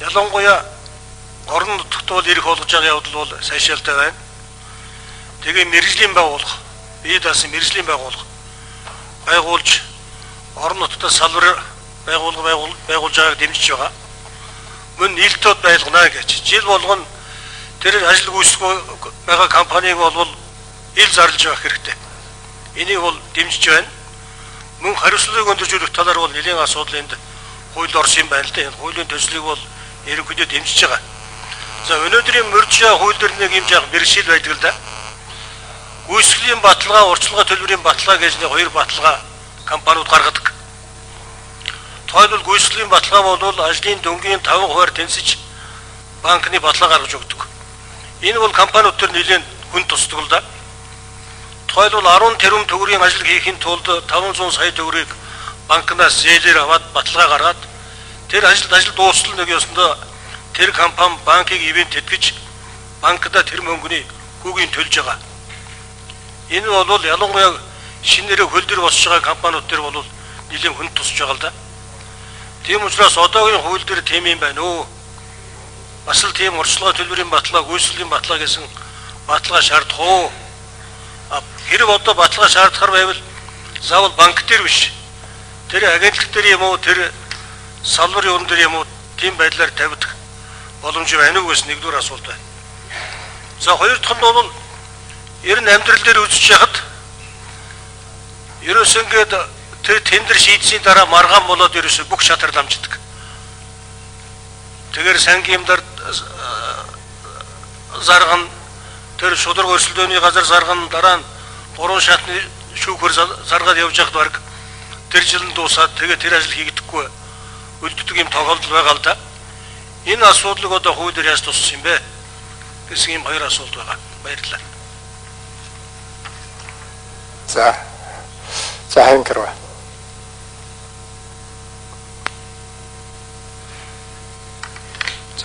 ялангуяа орон нутагт бол ирэх болгож байгаа явдал бол сайшаалтай байна. Тэгээ мэрэгжлийн байгууллага, бие даасан мэрэгжлийн байгуулж орон нутгад салбар байгуулж байгааг дэмжиж байгаа. Мөн нийлтүүд байлгана гэж жил болгоно тэр ажил гүйцэтгэх байгаа компаниг бол ил зарлж явах хэрэгтэй. Энийг бол дэмжиж байна. Мөн хариуцлагыг өндөржүүлэх талаар бол нэлийн асуудал энд хууль орсон юм байна л да. Энэ хуулийн төслийг бол ерөнхийдөө дэмжиж байгаа. За өнөөдрийн мөржийн хууль дээр нэг юм жаах бэрхшээл байдаг л да. Гүйцэтгэлийн баталгаа, урчлагын төлбөрийн баталгаа гэж нэг хоёр баталгаа компаниуд гаргадаг. Тойлбол гүйцэтгэлийн баталгаа бол ажлын дүнгийн 5% тэнцэж банкны баталгаа гаргаж өгдөг. Энэ бол компаниуд төр нэлээд хүн тусдаг л да. Тойлбол 10 тэрбум төгрөгийн ажил хийхин тулд 500 сая төгрөгийг банкнаас зээлээр аваад баталгаа гаргаад тэр ажил дуустал нэг ёсондоо тэр компани банкыг ивент тэтгэж банкда тэр мөнгөний хүүгийн төлж байгаа. Энэ бол ялангуяа шинээрээ хөл дээр босч байгаа компаниуд төр бол нэлээд хүн тусч байгаа л да. Тийм учраас одоогийн хууль дээр тийм юм байна өө. Бас л тийм урьдчилан төлбөрийн баталгаа, гүйцэтгэлийн баталгаа гэсэн баталгаа шаардах уу? Хэрэг одоо баталгаа шаардахар байвал заавал банк дээр биш. Тэр агентлаг дээр юм уу, тэр салбарын өрн дээр юм уу, тийм байдлаар тавьдаг боломж байна уу гэсэн нэгдүгээр асуулт байна. За хоёр дахь нь бол ер нь амьдрал дээр үзэж яхад ерөөс ингээд тэр тендер шийдсийн дараа маргаан болоод ерөөсө бүх шатар дамждаг. Тэгэхээр сангийн юмдар зарган тэр шударга өрсөлдөөний газар зарган дараа нь 3 шатны шүүхөр заргаад явж байхад баг тэр жил нь дуусаад тэгээ тэр ажил хийгдэхгүй үлддэг юм тохиолдол байгаа л да. Энэ асуудлыг одоо хууль дээр яаж туссан юм бэ гэсэн юм хоёр асуулт байгаа. Баярлалаа. За хангэрвэ.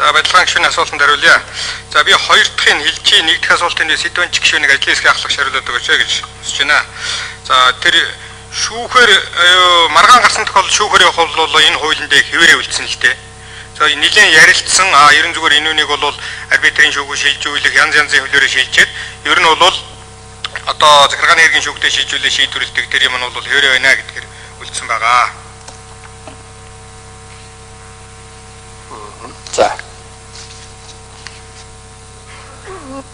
За барилгаан гишүүний асуултанд хариулъя. За би хоёр дахьыг хэлчихье. Нэг дахь асуултын сэдвэн гишүүнийг ажлын хэсгийн ахлах шариулаад өгөөч гэж хүсэж байна. За тэр шүүхээр маргаан гарсан тохиолдолд шүүхээр явах бол энэ хуулийн дээр хэвээрээ үлдсэн л дээ. За нэлийн ярилцсан ерөн зүгээр энэ үнийг бол арбитрийн шүүгөө шилжүүлэх янз янзын хөлөөрөө шилжээд ер нь бол одоо захиргааны хэргийн шүүгтээ шилжүүлээ шийдвэрлэдэг тэр юм нь бол хэвээрээ байна гэдгээр үлдсэн байгаа. За.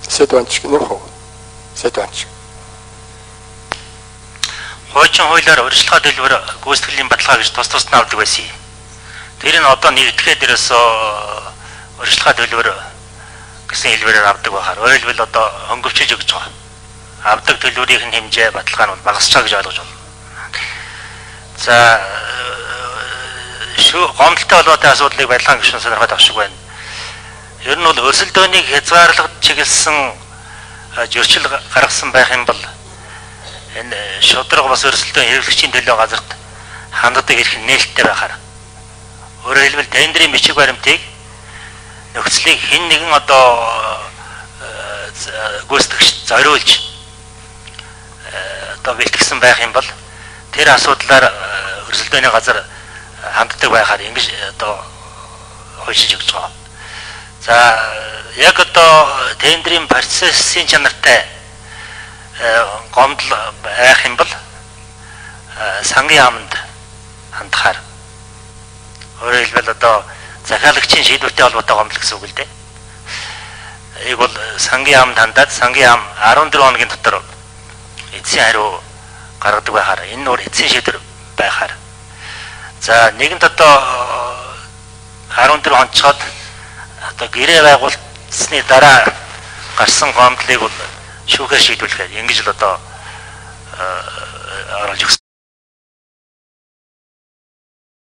Сэдвэнч гэнэ. Сэдвэнч. Хуучин хуулиар урьдчилан төлбөр гүйцэтгэлийн баталгаа гэж тус тусдаа авдаг байсан юм. Тэр нь одоо нэгдэхэд ерөөсөө урьдчилан төлбөр гэсэн хэлбэрээр авдаг байхаар ойлбол одоо хөнгөвчөж өгч байгаа. Авдаг төлбөрийн хэмжээ баталгаа нь багасч байгаа гэж ойлгож байна. За гомдолтой болоотой асуудлыг барилгаан гишүүн сонирхоод авах шиг байна. Ер нь бол өрсөлдөөнийг хязгаарлалт чиглэсэн зөрчил гаргасан байх юм бол энэ шударга бас өрсөлдөөн хэрэглэгчийн төлөө газарт ханддаг эрх нээлттэй байхаар өөрөөр хэлбэл тендерийн бичиг баримтыг нөхцөлийг хэн нэгэн одоо гүйцэтгэгч зориулж одоо бэлтгэсэн байх юм бол тэр асуудлаар өрсөлдөөний газар ханддаг байхаар ингэж одоо хойшиж өгч байгаа. За яг одоо тендерийн процессын чанартай гомдол байх юм бол сангийн яамд хандахаар өөрөөр хэлбэл одоо захиалагчийн шийдвэртэй холбоотой гомдол гэсэн үг л дээ. Энийг бол сангийн яамд хандаад сангийн яам 14 хоногийн дотор эцсийн хариу гаргадаг байхаар энэ нөр эцсийн шийдвэр байхаар за нэгэнт одоо 14 хонцоход одоо гэрээ байгуулсны дараа гарсан гомдлыг бол шүүхээр шийдвэрлэхээр ингэж л одоо оруулж өгсөн